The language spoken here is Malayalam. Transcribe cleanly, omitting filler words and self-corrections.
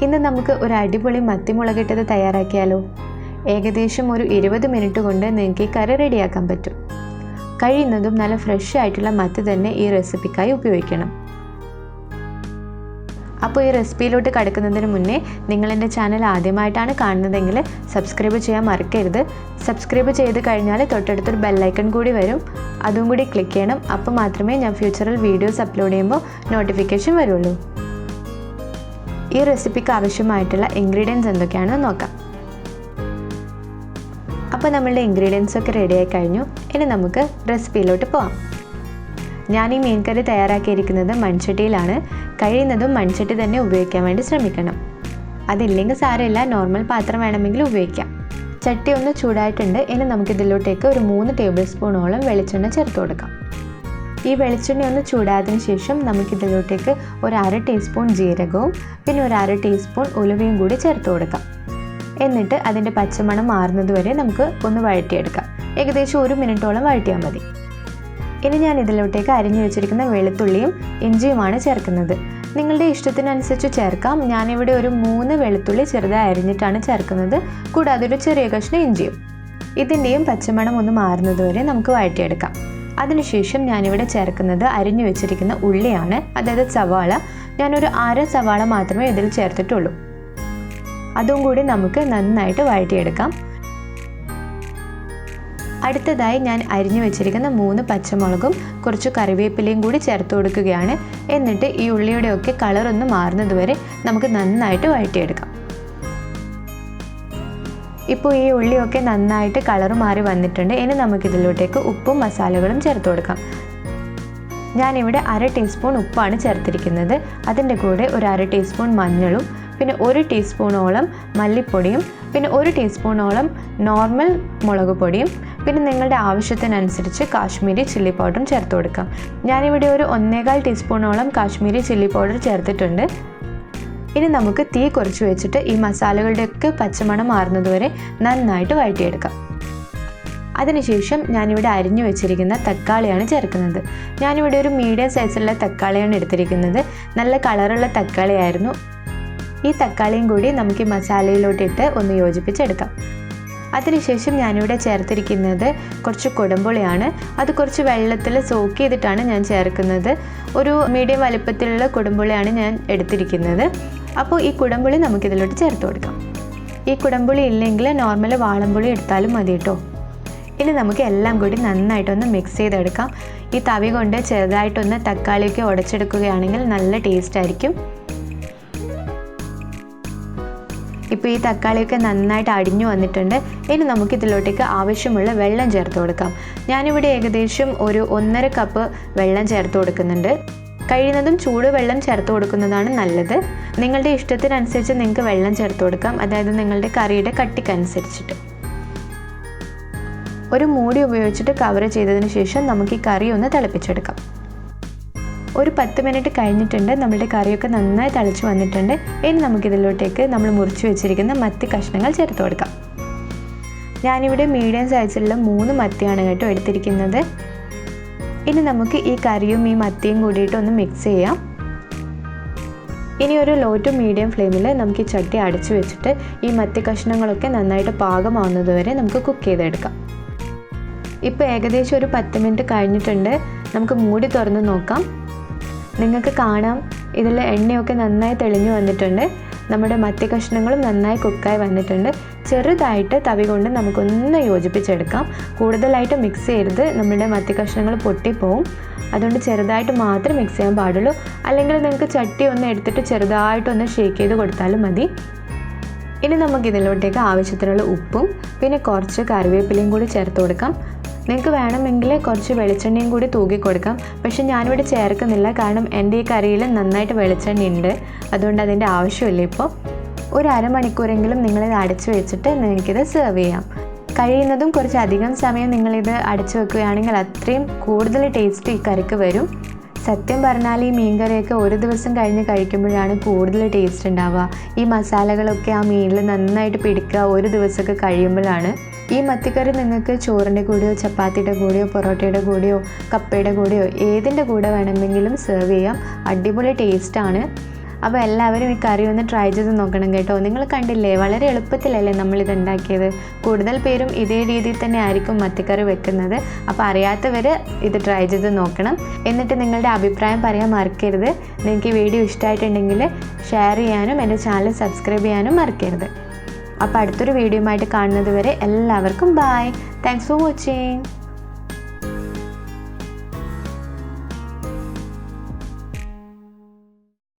ഇന്ന് നമുക്ക് ഒരു അടിപൊളി മത്തി മുളകിട്ടത് തയ്യാറാക്കിയാലോ? ഏകദേശം ഒരു 20 മിനിറ്റ് കൊണ്ട് നിങ്ങൾക്ക് ഈ കറി റെഡിയാക്കാൻ പറ്റും. കഴിയുന്നതും നല്ല ഫ്രഷ് ആയിട്ടുള്ള മത്തി തന്നെ ഈ റെസിപ്പിക്കായി ഉപയോഗിക്കണം. അപ്പോൾ ഈ റെസിപ്പിയിലോട്ട് കടക്കുന്നതിന് മുന്നേ നിങ്ങൾ എൻ്റെ ചാനൽ ആദ്യമായിട്ടാണ് കാണുന്നതെങ്കിൽ സബ്സ്ക്രൈബ് ചെയ്യാൻ മറക്കരുത്. സബ്സ്ക്രൈബ് ചെയ്ത് കഴിഞ്ഞാൽ തൊട്ടടുത്തൊരു ബെല്ലൈക്കൺ കൂടി വരും, അതും കൂടി ക്ലിക്ക് ചെയ്യണം. അപ്പോൾ മാത്രമേ ഞാൻ ഫ്യൂച്ചറിൽ വീഡിയോസ് അപ്ലോഡ് ചെയ്യുമ്പോൾ നോട്ടിഫിക്കേഷൻ വരുള്ളൂ. ഈ റെസിപ്പിക്ക് ആവശ്യമായിട്ടുള്ള ഇൻഗ്രീഡിയൻസ് എന്തൊക്കെയാണെന്ന് നോക്കാം. അപ്പോൾ നമ്മളുടെ ഇൻഗ്രീഡിയൻസ് ഒക്കെ റെഡിയായി കഴിഞ്ഞു. ഇനി നമുക്ക് റെസിപ്പിയിലോട്ട് പോകാം. ഞാൻ ഈ മീൻ കറി തയ്യാറാക്കിയിരിക്കുന്നത് മൺചട്ടിയിലാണ്. കഴിയുന്നതും മൺചട്ടി തന്നെ ഉപയോഗിക്കാൻ വേണ്ടി ശ്രമിക്കണം. അതില്ലെങ്കിൽ സാരമില്ല, നോർമൽ പാത്രം വേണമെങ്കിൽ ഉപയോഗിക്കാം. ചട്ടി ഒന്ന് ചൂടായിട്ടുണ്ട്. ഇനി നമുക്കിതിലോട്ടേക്ക് ഒരു 3 ടേബിൾ സ്പൂണോളം വെളിച്ചെണ്ണ ചേർത്ത് കൊടുക്കാം. ഈ വെളിച്ചെണ്ണ ഒന്ന് ചൂടായതിനു ശേഷം നമുക്കിതിലോട്ടേക്ക് ഒരു 1/2 ടീസ്പൂൺ ജീരകവും പിന്നെ ഒരു 1/2 ടീസ്പൂൺ ഉലുവയും കൂടി ചേർത്ത് കൊടുക്കാം. എന്നിട്ട് അതിൻ്റെ പച്ചമണം മാറുന്നത് വരെ നമുക്ക് ഒന്ന് വഴറ്റിയെടുക്കാം. ഏകദേശം 1 മിനിറ്റോളം വഴറ്റിയാൽ മതി. ഇനി ഞാൻ ഇതിലോട്ടേക്ക് അരിഞ്ഞു വെച്ചിരിക്കുന്ന വെളുത്തുള്ളിയും ഇഞ്ചിയുമാണ് ചേർക്കുന്നത്. നിങ്ങളുടെ ഇഷ്ടത്തിനനുസരിച്ച് ചേർക്കാം. ഞാനിവിടെ ഒരു 3 വെളുത്തുള്ളി ചെറുതായി അരിഞ്ഞിട്ടാണ് ചേർക്കുന്നത്, കൂടാതെ ഒരു ചെറിയ കഷ്ണം ഇഞ്ചിയും. ഇതിൻ്റെയും പച്ചമണം ഒന്ന് മാറുന്നത് വരെ നമുക്ക് വഴറ്റിയെടുക്കാം. അതിനുശേഷം ഞാനിവിടെ ചേർക്കുന്നത് അരിഞ്ഞു വെച്ചിരിക്കുന്ന ഉള്ളിയാണ്, അതായത് സവാള. ഞാനൊരു 1/2 സവാള മാത്രമേ ഇതിൽ ചേർത്തിട്ടുള്ളൂ. അതും കൂടി നമുക്ക് നന്നായിട്ട് വഴറ്റിയെടുക്കാം. അടുത്തതായി ഞാൻ അരിഞ്ഞു വെച്ചിരിക്കുന്ന 3 പച്ചമുളകും കുറച്ച് കറിവേപ്പിലയും കൂടി ചേർത്ത് കൊടുക്കുകയാണ്. എന്നിട്ട് ഈ ഉള്ളിയുടെയൊക്കെ കളറൊന്ന് മാറുന്നത് വരെ നമുക്ക് നന്നായിട്ട് വഴറ്റിയെടുക്കാം. ഇപ്പോൾ ഈ ഉള്ളിയൊക്കെ നന്നായിട്ട് കളർ മാറി വന്നിട്ടുണ്ട്. ഇനി നമുക്കിതിലോട്ടേക്ക് ഉപ്പും മസാലകളും ചേർത്ത് കൊടുക്കാം. ഞാനിവിടെ 1/2 ടീസ്പൂൺ ഉപ്പാണ് ചേർത്തിരിക്കുന്നത്. അതിൻ്റെ കൂടെ ഒരു 1/2 ടീസ്പൂൺ മഞ്ഞളും പിന്നെ 1 ടീസ്പൂണോളം മല്ലിപ്പൊടിയും പിന്നെ 1 ടീസ്പൂണോളം നോർമൽ മുളക് പൊടിയും പിന്നെ നിങ്ങളുടെ ആവശ്യത്തിനനുസരിച്ച് കാശ്മീരി ചില്ലി പൗഡറും ചേർത്ത് കൊടുക്കാം. ഞാനിവിടെ ഒരു 1.25 ടീസ്പൂണോളം കാശ്മീരി ചില്ലി പൗഡർ ചേർത്തിട്ടുണ്ട്. ഇനി നമുക്ക് തീ കുറച്ച് വെച്ചിട്ട് ഈ മസാലകളുടെയൊക്കെ പച്ചമണം മാറുന്നതുവരെ നന്നായിട്ട് വഴറ്റിയെടുക്കാം. അതിനുശേഷം ഞാനിവിടെ അരിഞ്ഞു വെച്ചിരിക്കുന്ന തക്കാളിയാണ് ചേർക്കുന്നത്. ഞാനിവിടെ ഒരു മീഡിയം സൈസിലുള്ള തക്കാളിയാണ് എടുത്തിരിക്കുന്നത്. നല്ല കളറുള്ള തക്കാളിയായിരുന്നു. ഈ തക്കാളിയും കൂടി നമുക്ക് ഈ മസാലയിലോട്ടിട്ട് ഒന്ന് യോജിപ്പിച്ചെടുക്കാം. അതിനുശേഷം ഞാനിവിടെ ചേർത്തിരിക്കുന്നത് കുറച്ച് കുടംപുളിയാണ്. അത് കുറച്ച് വെള്ളത്തിൽ സോക്ക് ചെയ്തിട്ടാണ് ഞാൻ ചേർക്കുന്നത്. ഒരു മീഡിയം വലുപ്പത്തിലുള്ള കുടംപുളിയാണ് ഞാൻ എടുത്തിരിക്കുന്നത്. അപ്പോൾ ഈ കുടംപുളി നമുക്കിതിലോട്ട് ചേർത്ത് കൊടുക്കാം. ഈ കുടംപുളി ഇല്ലെങ്കിൽ നോർമൽ വാളംപുളി എടുത്താലും മതി കേട്ടോ. ഇനി നമുക്ക് എല്ലാം കൂടി നന്നായിട്ടൊന്ന് മിക്സ് ചെയ്തെടുക്കാം. ഈ തവി കൊണ്ട് ചെറുതായിട്ടൊന്ന് തക്കാളിയൊക്കെ ഉടച്ചെടുക്കുകയാണെങ്കിൽ നല്ല ടേസ്റ്റ് ആയിരിക്കും. ഇപ്പോൾ ഈ തക്കാളിയൊക്കെ നന്നായിട്ട് അടിഞ്ഞു വന്നിട്ടുണ്ട്. ഇനി നമുക്കിതിലോട്ടേക്ക് ആവശ്യമുള്ള വെള്ളം ചേർത്ത് കൊടുക്കാം. ഞാനിവിടെ ഏകദേശം ഒരു 1.5 കപ്പ് വെള്ളം ചേർത്ത് കൊടുക്കുന്നുണ്ട്. കഴിയുന്നതും ചൂടുവെള്ളം ചേർത്ത് കൊടുക്കുന്നതാണ് നല്ലത്. നിങ്ങളുടെ ഇഷ്ടത്തിനനുസരിച്ച് നിങ്ങൾക്ക് വെള്ളം ചേർത്ത് കൊടുക്കാം, അതായത് നിങ്ങളുടെ കറിയുടെ കട്ടിക്കനുസരിച്ചിട്ട്. ഒരു മൂടി ഉപയോഗിച്ചിട്ട് കവർ ചെയ്തതിന് ശേഷം നമുക്ക് ഈ കറി ഒന്ന് തിളപ്പിച്ചെടുക്കാം. ഒരു 10 മിനിറ്റ് കഴിഞ്ഞിട്ടുണ്ട്. നമ്മുടെ കറിയൊക്കെ നന്നായി തിളച്ച് വന്നിട്ടുണ്ട്. ഇനി നമുക്കിതിലോട്ടേക്ക് നമ്മൾ മുറിച്ച് വെച്ചിരിക്കുന്ന മത്തി കഷ്ണങ്ങൾ ചേർത്ത് കൊടുക്കാം. ഞാനിവിടെ മീഡിയം സൈസിലുള്ള 3 മത്തിയാണ് കേട്ടോ എടുത്തിരിക്കുന്നത്. ഇനി നമുക്ക് ഈ കറിയും ഈ മത്തിയും കൂടിയിട്ട് ഒന്ന് മിക്സ് ചെയ്യാം. ഇനി ഒരു ലോ ടു മീഡിയം ഫ്ലെയിമിൽ നമുക്ക് ഈ ചട്ടി അടച്ചു വെച്ചിട്ട് ഈ മത്തി കഷ്ണങ്ങളൊക്കെ നന്നായിട്ട് പാകമാവുന്നത് വരെ നമുക്ക് കുക്ക് ചെയ്തെടുക്കാം. ഇപ്പോൾ ഏകദേശം ഒരു 10 മിനിറ്റ് കഴിഞ്ഞിട്ടുണ്ട്. നമുക്ക് മൂടി തുറന്ന് നോക്കാം. നിങ്ങൾക്ക് കാണാം ഇതിൽ എണ്ണയൊക്കെ നന്നായി തെളിഞ്ഞു വന്നിട്ടുണ്ട്. നമ്മുടെ മത്തി കഷ്ണങ്ങളും നന്നായി കുക്കായി വന്നിട്ടുണ്ട്. ചെറുതായിട്ട് തവി കൊണ്ട് നമുക്കൊന്ന് യോജിപ്പിച്ചെടുക്കാം. കൂടുതലായിട്ട് മിക്സ് ചെയ്യരുത്, നമ്മുടെ മത്തി കഷ്ണങ്ങൾ പൊട്ടിപ്പോവും. അതുകൊണ്ട് ചെറുതായിട്ട് മാത്രം മിക്സ് ചെയ്യാൻ പാടുള്ളൂ. അല്ലെങ്കിൽ നിങ്ങൾക്ക് ചട്ടി ഒന്ന് എടുത്തിട്ട് ചെറുതായിട്ടൊന്ന് ഷേക്ക് ചെയ്ത് കൊടുത്താലും മതി. ഇനി നമുക്കിതിലോട്ടേക്ക് ആവശ്യത്തിനുള്ള ഉപ്പും പിന്നെ കുറച്ച് കറിവേപ്പിലയും കൂടി ചേർത്ത് കൊടുക്കാം. നിങ്ങൾക്ക് വേണമെങ്കിൽ കുറച്ച് വെളിച്ചെണ്ണയും കൂടി തൂക്കി കൊടുക്കാം. പക്ഷെ ഞാനിവിടെ ചേർക്കുന്നില്ല, കാരണം എൻ്റെ ഈ കറിയിൽ നന്നായിട്ട് വെളിച്ചെണ്ണ ഉണ്ട്. അതുകൊണ്ട് അതിൻ്റെ ആവശ്യമില്ല. ഇപ്പോൾ ഒരു അരമണിക്കൂറെങ്കിലും നിങ്ങളിത് അടച്ചു വെച്ചിട്ട് നിങ്ങൾക്കിത് സെർവ് ചെയ്യാം. കഴിയുന്നതും കുറച്ചധികം സമയം നിങ്ങളിത് അടച്ചു വെക്കുകയാണെങ്കിൽ അത്രയും കൂടുതൽ ടേസ്റ്റ് ഈ കറിക്ക് വരും. സത്യം പറഞ്ഞാൽ ഈ മീൻ കറിയൊക്കെ ഒരു ദിവസം കഴിഞ്ഞ് കഴിക്കുമ്പോഴാണ് കൂടുതൽ ടേസ്റ്റ് ഉണ്ടാവുക. ഈ മസാലകളൊക്കെ ആ മീനിൽ നന്നായിട്ട് പിടിക്കുക ഒരു ദിവസമൊക്കെ കഴിയുമ്പോഴാണ്. ഈ മത്തിക്കറി നിങ്ങൾക്ക് ചോറിൻ്റെ കൂടെയോ ചപ്പാത്തിയുടെ കൂടെയോ പൊറോട്ടയുടെ കൂടെയോ കപ്പയുടെ കൂടെയോ ഏതിൻ്റെ കൂടെ വേണമെങ്കിലും സെർവ് ചെയ്യാം. അടിപൊളി ടേസ്റ്റാണ്. അപ്പോൾ എല്ലാവരും ഈ കറി ഒന്ന് ട്രൈ ചെയ്ത് നോക്കണം കേട്ടോ. നിങ്ങൾ കണ്ടില്ലേ, വളരെ എളുപ്പത്തിലല്ലേ നമ്മളിത് ഉണ്ടാക്കിയത്. കൂടുതൽ പേരും ഇതേ രീതിയിൽ തന്നെ ആയിരിക്കും മത്തിക്കറി വെക്കുന്നത്. അപ്പോൾ അറിയാത്തവർ ഇത് ട്രൈ ചെയ്ത് നോക്കണം. എന്നിട്ട് നിങ്ങളുടെ അഭിപ്രായം പറയാൻ മറക്കരുത്. നിങ്ങൾക്ക് ഈ വീഡിയോ ഇഷ്ടമായിട്ടുണ്ടെങ്കിൽ ഷെയർ ചെയ്യാനും എൻ്റെ ചാനൽ സബ്സ്ക്രൈബ് ചെയ്യാനും മറക്കരുത്. അപ്പോൾ അടുത്തൊരു വീഡിയോയുമായിട്ട് കാണുന്നത് വരെ എല്ലാവർക്കും ബൈ. Thanks for watching.